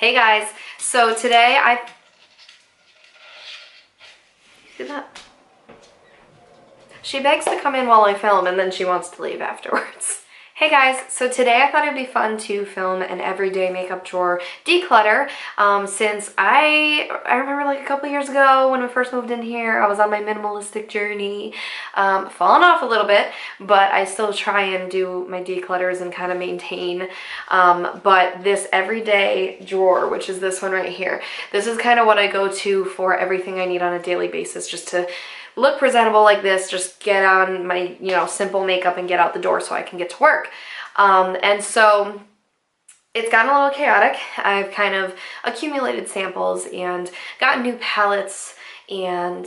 Hey guys, so today see that? She begs to come in while I film and then she wants to leave afterwards. Hey guys, so today I thought it'd be fun to film an everyday makeup drawer declutter since I remember like a couple years ago when we first moved in here, I was on my minimalistic journey, fallen off a little bit, but I still try and do my declutters and kind of maintain, but this everyday drawer, which is this one right here, this is kind of what I go to for everything I need on a daily basis just to look presentable like this, just get on my, simple makeup and get out the door so I can get to work. And so it's gotten a little chaotic. I've kind of accumulated samples and gotten new palettes and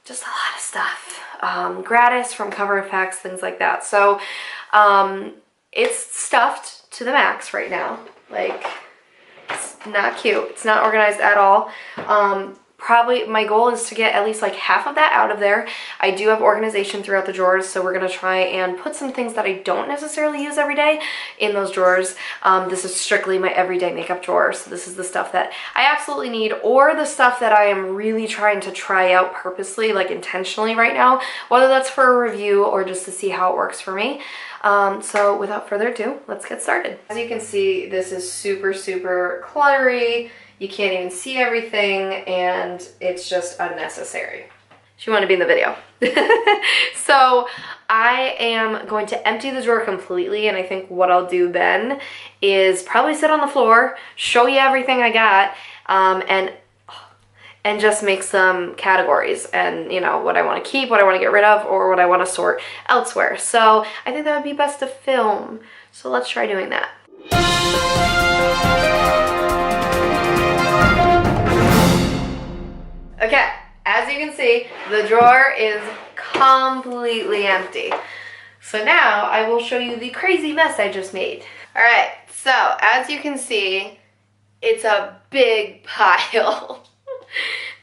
just a lot of stuff. Gratis from Cover Effects, things like that. So it's stuffed to the max right now. Like, it's not cute. It's not organized at all. Probably my goal is to get at least like half of that out of there. I do have organization throughout the drawers, so we're gonna try and put some things that I don't necessarily use every day in those drawers. This is strictly my everyday makeup drawer, so this is the stuff that I absolutely need, or the stuff that I am really trying to try out purposely, like intentionally right now, whether that's for a review or just to see how it works for me. So without further ado, let's get started. As you can see, this is super cluttery. You can't even see everything, and it's just unnecessary. She wanted to be in the video. So I am going to empty the drawer completely, and I think what I'll do then is probably sit on the floor, show you everything I got, and just make some categories and, what I want to keep, what I want to get rid of, or what I want to sort elsewhere. So I think that would be best to film. So let's try doing that. Okay, as you can see, the drawer is completely empty. So now I will show you the crazy mess I just made. All right, so as you can see, it's a big pile.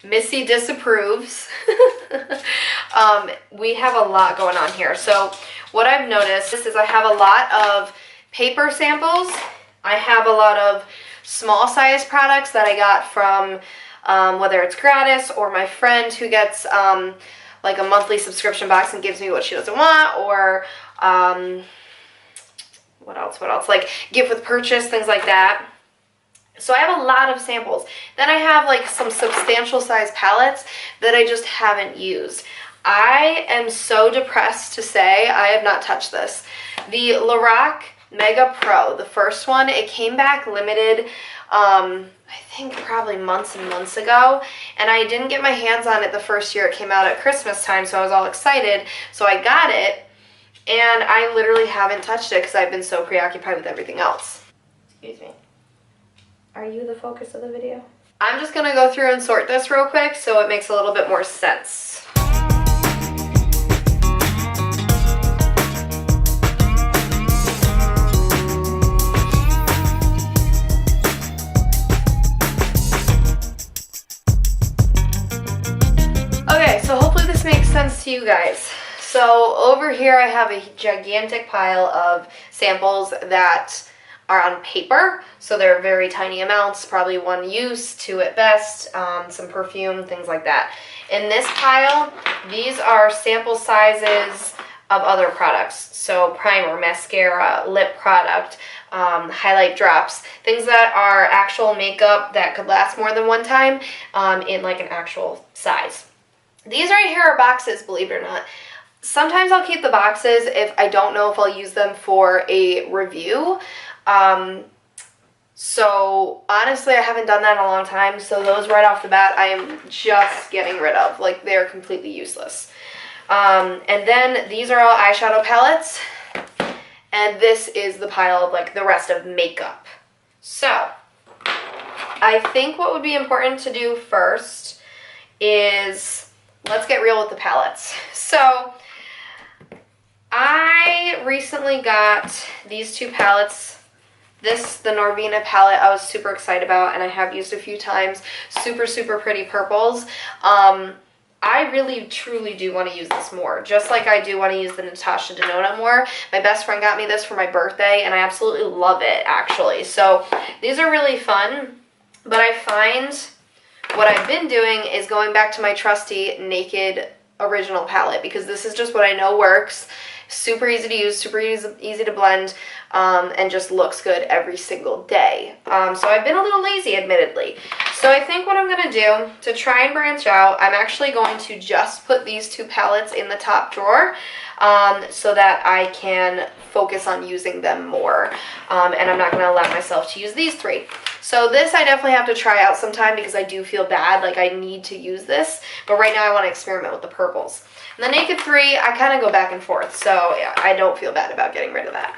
Missy disapproves. We have a lot going on here. So what I've noticed is I have a lot of paper samples. I have a lot of small size products that I got from whether it's gratis or my friend who gets like a monthly subscription box and gives me what she doesn't want, or what else, like gift with purchase, things like that. So I have a lot of samples. Then I have like some substantial size palettes that I just haven't used. I am so depressed to say I have not touched this. The Loooooooong Mega Pro, the first one, it came back limited, I think probably months and months ago, and I didn't get my hands on it the first year it came out at Christmas time, so I was all excited, so I got it, and I literally haven't touched it because I've been so preoccupied with everything else. Excuse me. Are you the focus of the video? I'm just gonna go through and sort this real quick so it makes a little bit more sense. So hopefully this makes sense to you guys. So over here I have a gigantic pile of samples that are on paper. So they're very tiny amounts, probably one use, two at best, some perfume, things like that. In this pile, these are sample sizes of other products. So primer, mascara, lip product, highlight drops, things that are actual makeup that could last more than one time in like an actual size. These right here are boxes, believe it or not. Sometimes I'll keep the boxes if I don't know if I'll use them for a review. So honestly, I haven't done that in a long time. So those right off the bat, I am just getting rid of. Like, they're completely useless. And then these are all eyeshadow palettes. And this is the pile of like the rest of makeup. So I think what would be important to do first is, let's get real with the palettes. So I recently got these two palettes. This, the Norvina palette, I was super excited about, and I have used a few times. Super pretty purples. I really truly do want to use this more, just like I do want to use the Natasha Denona more. My best friend got me this for my birthday, and I absolutely love it, actually. So these are really fun. But I find what I've been doing is going back to my trusty Naked Original palette, because this is just what I know works. Super easy to use, super easy to blend, and just looks good every single day. So I've been a little lazy, admittedly. So I think what I'm going to do to try and branch out, I'm actually going to just put these two palettes in the top drawer, so that I can focus on using them more. And I'm not going to allow myself to use these three. So this I definitely have to try out sometime, because I do feel bad, like I need to use this. But right now I want to experiment with the purples. And the Naked 3, I kind of go back and forth, so yeah, I don't feel bad about getting rid of that.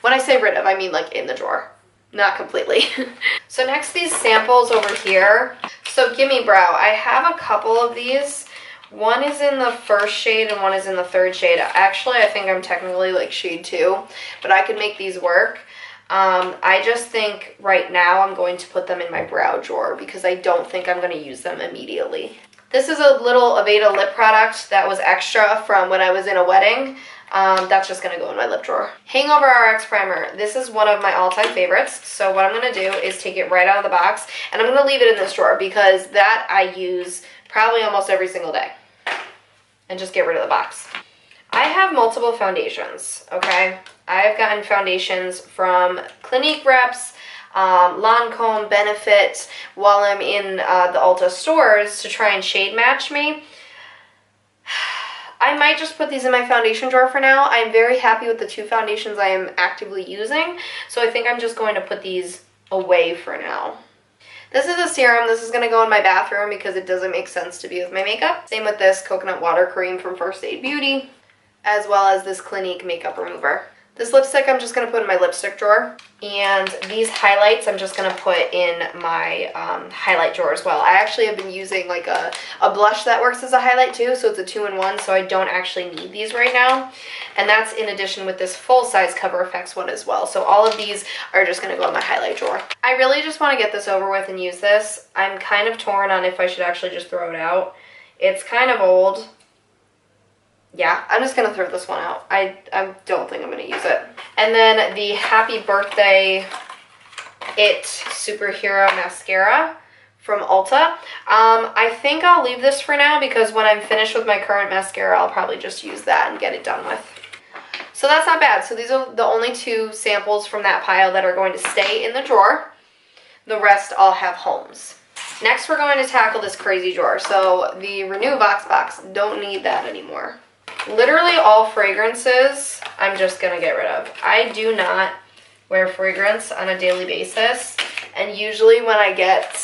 When I say rid of, I mean like in the drawer, not completely. So next, these samples over here. So Gimme Brow, I have a couple of these. One is in the first shade and one is in the third shade. Actually, I think I'm technically like shade 2, but I could make these work. I just think right now I'm going to put them in my brow drawer, because I don't think I'm going to use them immediately. This is a little Aveda lip product that was extra from when I was in a wedding. That's just going to go in my lip drawer. Hangover RX Primer. This is one of my all-time favorites. So what I'm going to do is take it right out of the box, and I'm going to leave it in this drawer, because that I use probably almost every single day. And just get rid of the box. I have multiple foundations, okay? I've gotten foundations from Clinique Reps, Lancome, Benefit, while I'm in the Ulta stores to try and shade match me. I might just put these in my foundation drawer for now. I'm very happy with the two foundations I am actively using, so I think I'm just going to put these away for now. This is a serum. This is going to go in my bathroom because it doesn't make sense to be with my makeup. Same with this coconut water cream from First Aid Beauty, as well as this Clinique makeup remover. This lipstick I'm just going to put in my lipstick drawer. And these highlights I'm just going to put in my highlight drawer as well. I actually have been using like a blush that works as a highlight too, so it's a 2-in-1, so I don't actually need these right now. And that's in addition with this full-size Cover FX one as well. So all of these are just going to go in my highlight drawer. I really just want to get this over with and use this. I'm kind of torn on if I should actually just throw it out. It's kind of old. Yeah, I'm just going to throw this one out. I don't think I'm going to use it. And then the Happy Birthday It Superhero Mascara from Ulta. I think I'll leave this for now, because when I'm finished with my current mascara, I'll probably just use that and get it done with. So that's not bad. So these are the only two samples from that pile that are going to stay in the drawer. The rest all have homes. Next, we're going to tackle this crazy drawer. So the Renew Vox Box, don't need that anymore. Literally all fragrances I'm just going to get rid of. I do not wear fragrance on a daily basis, and usually when I get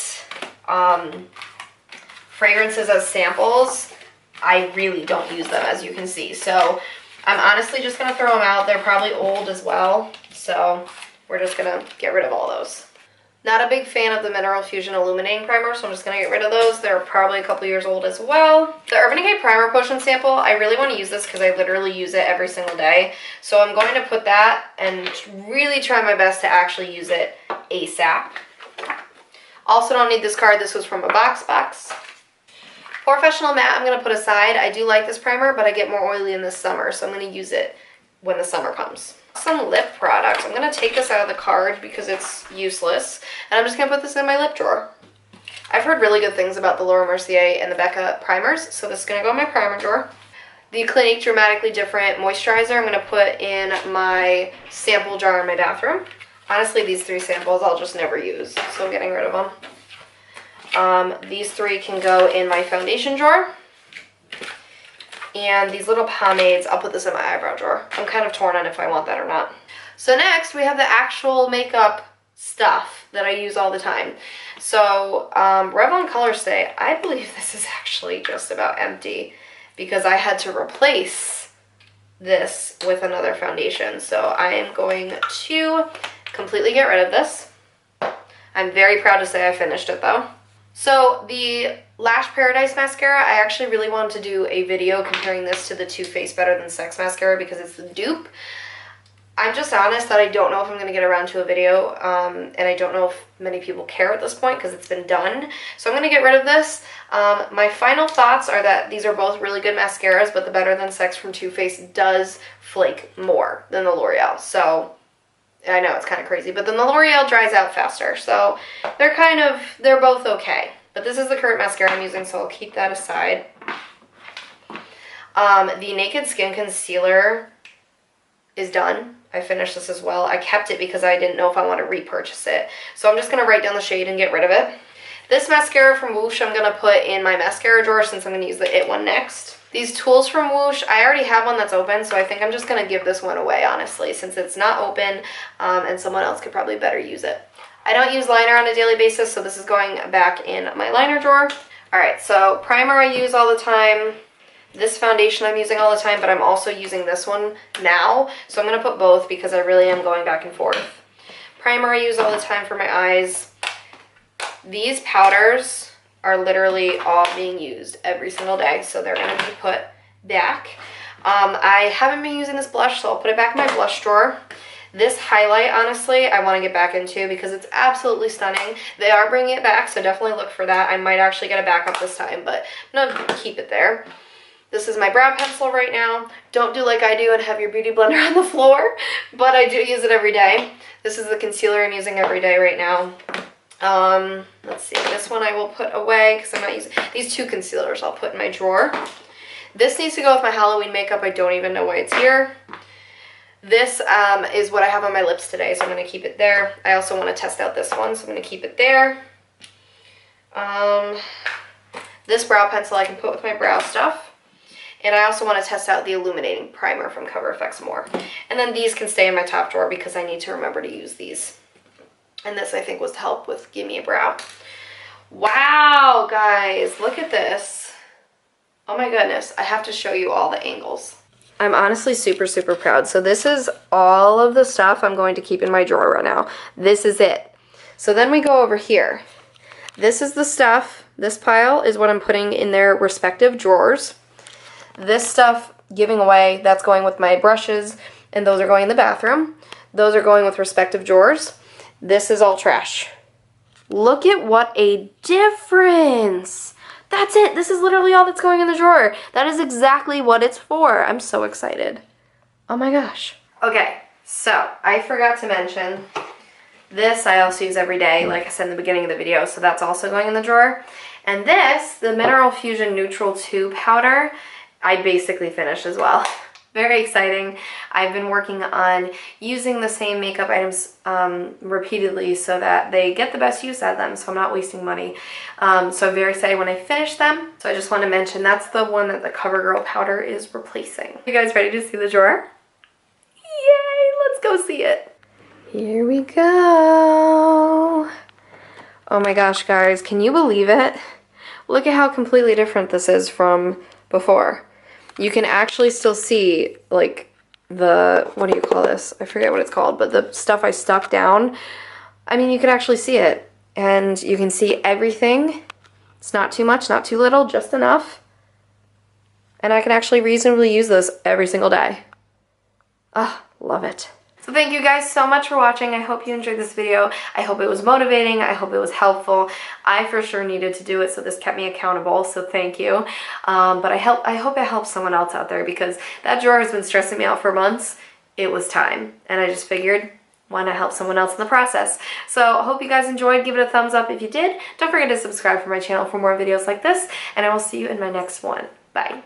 fragrances as samples, I really don't use them, as you can see. So I'm honestly just going to throw them out. They're probably old as well, so we're just going to get rid of all those. Not a big fan of the Mineral Fusion Illuminating Primer, so I'm just going to get rid of those. They're probably a couple years old as well. The Urban Decay Primer Potion sample, I really want to use this because I literally use it every single day. So I'm going to put that and really try my best to actually use it ASAP. Also don't need this card. This was from a box. Professional Matte I'm going to put aside. I do like this primer, but I get more oily in the summer, so I'm going to use it when the summer comes. Some lip products. I'm going to take this out of the card because it's useless, and I'm just going to put this in my lip drawer. I've heard really good things about the Laura Mercier and the Becca primers, so this is going to go in my primer drawer. The Clinique Dramatically Different Moisturizer I'm going to put in my sample jar in my bathroom. Honestly, these three samples I'll just never use, so I'm getting rid of them. These three can go in my foundation drawer. And these little pomades, I'll put this in my eyebrow drawer. I'm kind of torn on if I want that or not. So next, we have the actual makeup stuff that I use all the time. So, Revlon Color Stay, I believe this is actually just about empty because I had to replace this with another foundation. So I am going to completely get rid of this. I'm very proud to say I finished it though. So the Lash Paradise Mascara, I actually really wanted to do a video comparing this to the Too Faced Better Than Sex Mascara because it's the dupe. I'm just honest that I don't know if I'm going to get around to a video, and I don't know if many people care at this point because it's been done. So I'm going to get rid of this. My final thoughts are that these are both really good mascaras, but the Better Than Sex from Too Faced does flake more than the L'Oreal. So I know, it's kind of crazy, but then the L'Oreal dries out faster, so they're both okay. But this is the current mascara I'm using, so I'll keep that aside. The Naked Skin Concealer is done. I finished this as well. I kept it because I didn't know if I want to repurchase it. So I'm just going to write down the shade and get rid of it. This mascara from Whoosh I'm going to put in my mascara drawer since I'm going to use the It one next. These tools from Whoosh, I already have one that's open, so I think I'm just going to give this one away, honestly, since it's not open and someone else could probably better use it. I don't use liner on a daily basis, so this is going back in my liner drawer. Alright, so primer I use all the time. This foundation I'm using all the time, but I'm also using this one now, so I'm going to put both because I really am going back and forth. Primer I use all the time for my eyes. These powders are literally all being used every single day, so they're going to be put back. I haven't been using this blush, so I'll put it back in my blush drawer. This highlight, honestly, I want to get back into because it's absolutely stunning. They are bringing it back, so definitely look for that. I might actually get it back up this time, but I'm going to keep it there. This is my brow pencil right now. Don't do like I do and have your beauty blender on the floor, but I do use it every day. This is the concealer I'm using every day right now. Let's see, this one I will put away because I'm not using, these two concealers I'll put in my drawer. This needs to go with my Halloween makeup. I don't even know why it's here. This is what I have on my lips today, so I'm going to keep it there. I also want to test out this one, so I'm going to keep it there. This brow pencil I can put with my brow stuff. And I also want to test out the illuminating primer from Cover FX more. And then these can stay in my top drawer because I need to remember to use these. And this, I think, was to help with Give Me a Brow. Wow, guys, look at this. Oh my goodness, I have to show you all the angles. I'm honestly super, super proud. So this is all of the stuff I'm going to keep in my drawer right now. This is it. So then we go over here. This is the stuff. This pile is what I'm putting in their respective drawers. This stuff, giving away, that's going with my brushes, and those are going in the bathroom. Those are going with respective drawers. This is all trash. Look at what a difference. That's it. This is literally all that's going in the drawer. That is exactly what it's for. I'm so excited. Oh my gosh. Okay, so I forgot to mention this I also use every day, like I said in the beginning of the video, so that's also going in the drawer. And this, the Mineral Fusion Neutral 2 powder, I basically finished as well. Very exciting. I've been working on using the same makeup items repeatedly so that they get the best use out of them, so I'm not wasting money. So I'm very excited when I finish them. So I just want to mention that's the one that the CoverGirl powder is replacing. You guys ready to see the drawer? Yay! Let's go see it. Here we go. Oh my gosh, guys, can you believe it? Look at how completely different this is from before. You can actually still see, like, the, what do you call this? I forget what it's called, but the stuff I stuck down, I mean, you can actually see it. And you can see everything. It's not too much, not too little, just enough. And I can actually reasonably use this every single day. Ah, love it. So thank you guys so much for watching. I hope you enjoyed this video. I hope it was motivating. I hope it was helpful. I for sure needed to do it, so this kept me accountable, so thank you. But I hope it helps someone else out there because that drawer has been stressing me out for months. It was time, and I just figured, why not help someone else in the process? So I hope you guys enjoyed. Give it a thumbs up if you did. Don't forget to subscribe for my channel for more videos like this, and I will see you in my next one. Bye.